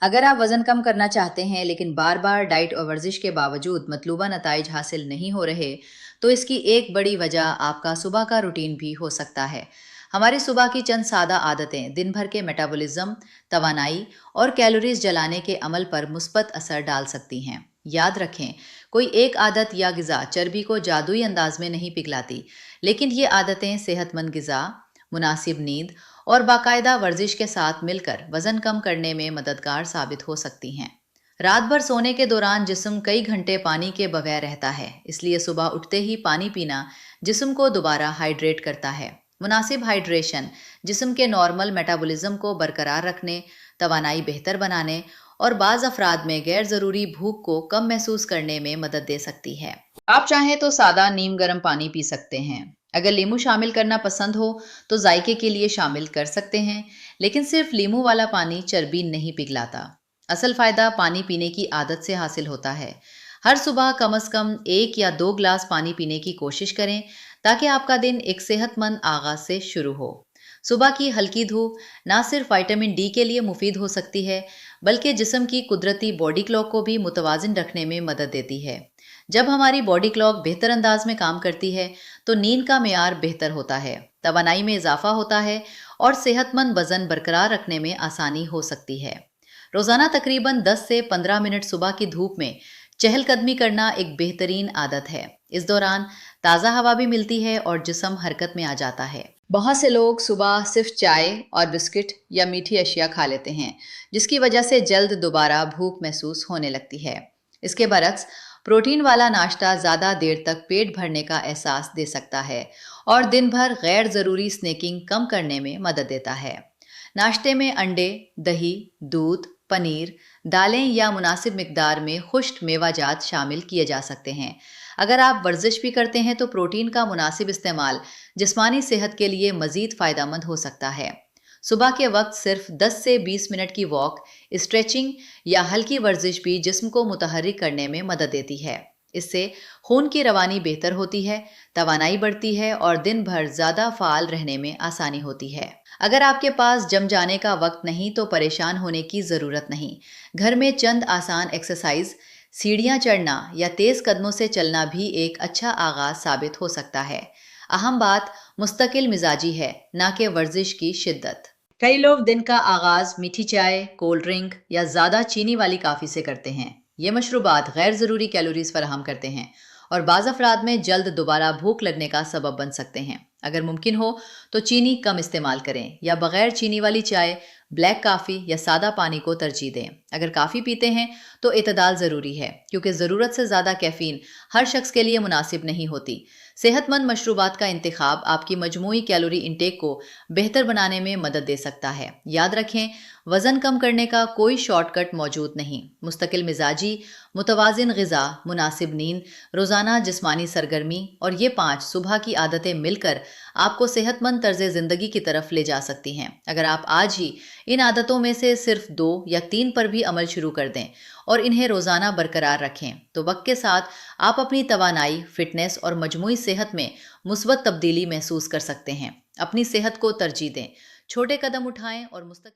अगर आप वज़न कम करना चाहते हैं लेकिन बार बार डाइट और वर्जिश के बावजूद मतलूबा नताइज हासिल नहीं हो रहे, तो इसकी एक बड़ी वजह आपका सुबह का रूटीन भी हो सकता है। हमारी सुबह की चंद सादा आदतें दिन भर के मेटाबॉलिज्म, तवानाई और कैलोरीज जलाने के अमल पर मुस्बत असर डाल सकती हैं। याद रखें, कोई एक आदत या ग़िज़ा चर्बी को जादुई अंदाज में नहीं पिघलाती, लेकिन ये आदतें सेहतमंद ग़िज़ा, मुनासिब नींद और बाकायदा वर्जिश के साथ मिलकर वजन कम करने में मददगार साबित हो सकती हैं। रात भर सोने के दौरान जिस्म कई घंटे पानी के बगैर रहता है, इसलिए सुबह उठते ही पानी पीना जिस्म को दोबारा हाइड्रेट करता है। मुनासिब हाइड्रेशन जिस्म के नॉर्मल मेटाबॉलिज्म को बरकरार रखने, तवानाई बेहतर बनाने और बाज़ अफराद में गैर ज़रूरी भूख को कम महसूस करने में मदद दे सकती है। आप चाहें तो सादा नीम गर्म पानी पी सकते हैं। अगर लीमू शामिल करना पसंद हो तो जायके के लिए शामिल कर सकते हैं, लेकिन सिर्फ लीमू वाला पानी चर्बी नहीं पिघलाता। असल फायदा पानी पीने की आदत से हासिल होता है। हर सुबह कम से कम 1 या 2 गिलास पानी पीने की कोशिश करें, ताकि आपका दिन एक सेहतमंद आगाज से शुरू हो। सुबह की हल्की धूप ना सिर्फ विटामिन डी के लिए मुफीद हो सकती है, बल्कि जिस्म की कुदरती बॉडी क्लॉक को भी मुतवाजिन रखने में मदद देती है। जब हमारी बॉडी क्लॉक बेहतर अंदाज में काम करती है, तो नींद का मेयार बेहतर होता है, तवानाई में इजाफा होता है और सेहतमंद वजन बरकरार रखने में आसानी हो सकती है। रोजाना तकरीबन 10 से 15 मिनट सुबह की धूप में चहलकदमी करना एक बेहतरीन आदत है। इस दौरान ताज़ा हवा भी मिलती है और जिस्म हरकत में आ जाता है। बहुत से लोग सुबह सिर्फ चाय और बिस्किट या मीठी अशिया खा लेते हैं, जिसकी वजह से जल्द दोबारा भूख महसूस होने लगती है। इसके बरक्स प्रोटीन वाला नाश्ता ज़्यादा देर तक पेट भरने का एहसास दे सकता है और दिन भर गैर ज़रूरी स्नैकिंग कम करने में मदद देता है। नाश्ते में अंडे, दही, दूध, पनीर, दालें या मुनासिब मिकदार में खुश्क मेवाजात शामिल किए जा सकते हैं। अगर आप वर्जिश भी करते हैं तो प्रोटीन का मुनासिब इस्तेमाल जिस्मानी सेहत के लिए मज़ीद फ़ायदेमंद हो सकता है। सुबह के वक्त सिर्फ 10 से 20 मिनट की वॉक, स्ट्रेचिंग या हल्की वर्जिश भी जिस्म को मुतहर्रिक करने में मदद देती है। इससे खून की रवानी बेहतर होती है, तवानाई बढ़ती है और दिन भर ज़्यादा फाल रहने में आसानी होती है। अगर आपके पास जम जाने का वक्त नहीं तो परेशान होने की ज़रूरत नहीं। घर में चंद आसान एक्सरसाइज, सीढ़ियाँ चढ़ना या तेज़ कदमों से चलना भी एक अच्छा आगाज़ साबित हो सकता है। अहम बात मुस्तकिल मिजाजी है, ना कि वर्जिश की शिद्दत। कई लोग दिन का आगाज मीठी चाय, कोल्ड ड्रिंक या ज़्यादा चीनी वाली काफ़ी से करते हैं। ये मशरूबात गैर ज़रूरी कैलोरीज फराहम करते हैं और बाज़ अफराद में जल्द दोबारा भूख लगने का सबब बन सकते हैं। अगर मुमकिन हो तो चीनी कम इस्तेमाल करें या बगैर चीनी वाली चाय, ब्लैक कॉफ़ी या सादा पानी को तरजीह दें। अगर काफ़ी पीते हैं तो इतदाल ज़रूरी है, क्योंकि ज़रूरत से ज़्यादा कैफ़ीन हर शख्स के लिए मुनासिब नहीं होती। सेहतमंद मशरूबात का इंतखाब आपकी मजमूई कैलोरी इंटेक को बेहतर बनाने में मदद दे सकता है। याद रखें, वज़न कम करने का कोई शॉर्टकट मौजूद नहीं। मुस्तकिल मिजाजी, मुतवाजिन ग़िज़ा, मुनासिब नींद, रोज़ाना जिस्मानी सरगर्मी और ये 5 सुबह की आदतें मिलकर आपको सेहतमंद तर्ज ज़िंदगी की तरफ ले जा सकती हैं। अगर आप आज ही इन आदतों में से सिर्फ 2 या 3 पर भी अमल शुरू कर दें और इन्हें रोज़ाना बरकरार रखें, तो वक्त के साथ आप अपनी तवानाई, फिटनेस और मजमूई सेहत में मुस्बत तब्दीली महसूस कर सकते हैं। अपनी सेहत को तरजीह दें, छोटे कदम उठाएं और मुस्तकिल